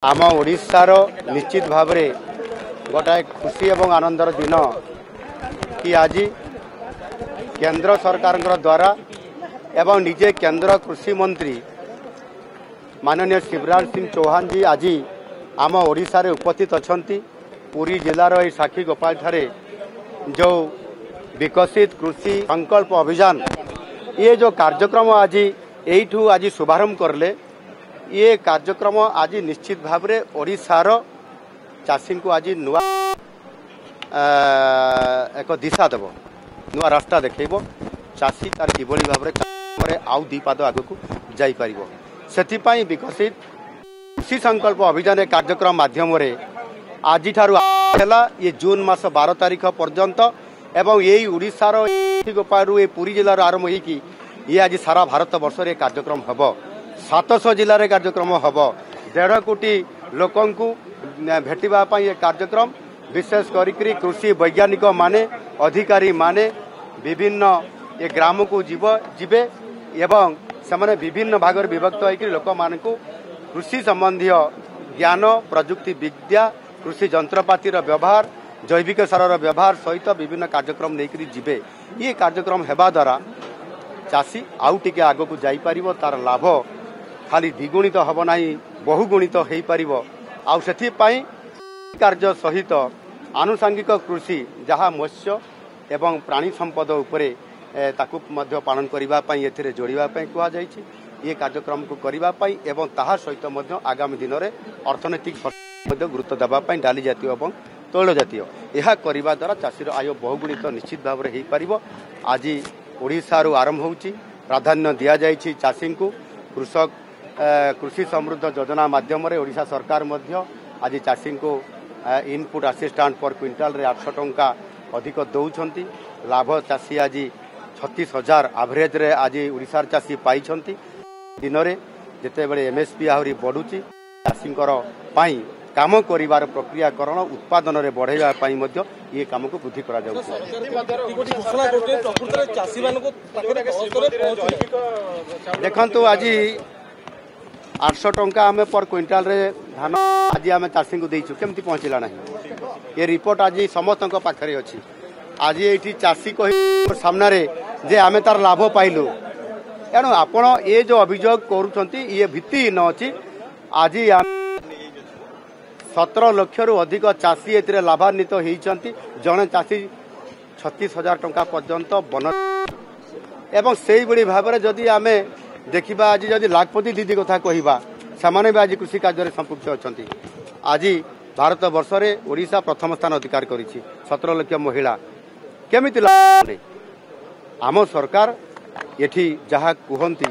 आम ओडिशार निश्चित भाव में गोटाए खुशी एवं आनंदर दिन कि आज केंद्र सरकार द्वारा एवं निजे केंद्र कृषि मंत्री माननीय शिवराज सिंह चौहान जी आज आम ओडिशा रे उपस्थित अछंती। पुरी जिलार ये साखी गोपाल ठारे जो विकसित कृषि संकल्प अभियान ये जो कार्यक्रम आज यू आज शुभारंभ करले ये कार्यक्रम आज निश्चित भाव में ओडिशार चाषी को आज नुआ एक दिशा देव नुआ रास्ता देखब चाषी तार किभली भाव में आउ दी पाद आगक जापर से विकसित कृषि संकल्प अभियान कार्यक्रम माध्यम आज ये जून मास 12 तारीख पर्यंत एवं यही ओडिशार गोपालू ये पुरी जिलार आरंभ होगी ये आज सारा भारत वर्ष कार्यक्रम हम 700 जिले कार्यक्रम हम 1.5 कोटी लोक भेटापी ये कार्यक्रम विशेष करी कृषि वैज्ञानिक माने अधिकारी माने विभिन्न ये ग्राम को जीवे एवं से विभिन्न भाग विभक्त होकर लोक मान कृषि संबंधी ज्ञान प्रजुक्ति विद्या कृषि जंत्रपातिर व्यवहार जैविक सार व्यवहार सहित विभिन्न कार्यक्रम लेकर जीवे ये कार्यक्रम हेबा द्वारा चाषी आउ टिके आगक जापर तार लाभ खाली द्विगुणित हम ना बहुगुणित हो पार आउ से कार्य सहित आनुषंगिक कृषि जहाँ मत्स्य एवं प्राणी संपद उपरे ताकू मध्य पालन करने ये जोड़ापी कहुई ये कार्यक्रम को करने एवं ताहा सहित आगामी दिन में अर्थनैतिक गुरुत्व देवाई डाली जातीय और तैल जातीय यह करने द्वारा चाषीर आय बहुगुणित निश्चित भाव में हो पार। आज ओडिशा आरंभ होची प्राधान्य दि जाइए चाषी को कृषक कृषि समृद्ध योजना माध्यम ओडिशा सरकार मध्य आज चाषी को इनपुट असिस्टेंट पर क्विंटाल रे 800 टंका अधिक दौरान लाभ चाषी आज 36,000 एवरेज रे आज ओडिशार चाषी पाई दिन में जिते बड़े एमएसपी आहरी बढ़ुची चाषी काम करिवार प्रक्रियाकरण उत्पादन रे बढ़ाइबा पई मध्य ये काम को वृद्धि करा जाउछि। देखंतु आज 800 टंका आमे पर क्विंटाल रे धान आज आमे चाषी को देइछु केमती पहुंचला नहीं ये रिपोर्ट आज समस्त पाखरे अछि। आज एठी चाषी कहि सामना रे जे आमे तार लाभ पाइलु एणु आपण ये जो अभियोग करूछंती ये भित्ति न अछि। आज 17 लाख रु अधिक चाषी ए लाभान्वित होती जड़े चाषी 36,000 टंका पर्यंत बन एवं से भाव में जदि आम देखा आज जदि लाखपति दीदी कथा कहवा से भी आज कृषि कार्य संपुक्त अच्छा। आज भारत वर्ष में ओडिशा प्रथम स्थान अधिकार कर 17 लाख महिला केमिति आम सरकार ये जहाँ कहती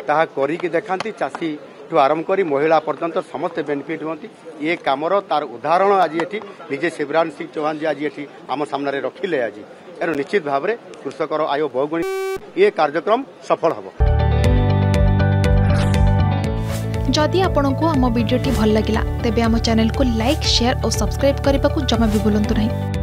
ताहा करिकी देखांती चाषी ठू आरंभ कर महिला पर्यंत समस्त बेनिफिट होती ये कामर तार उदाहरण आज ये निजे शिवराज सिंह चौहान जी आज ये आम सामने रखिले आज एनु निश्चित भाव में कृषकर आय बहुगुणित ये कार्यक्रम सफल हम। जदि आपंक आम भिडी भल लगा तेब आम चैनल को लाइक शेयर और सब्सक्राइब करने को जमा भी भूलु नहीं।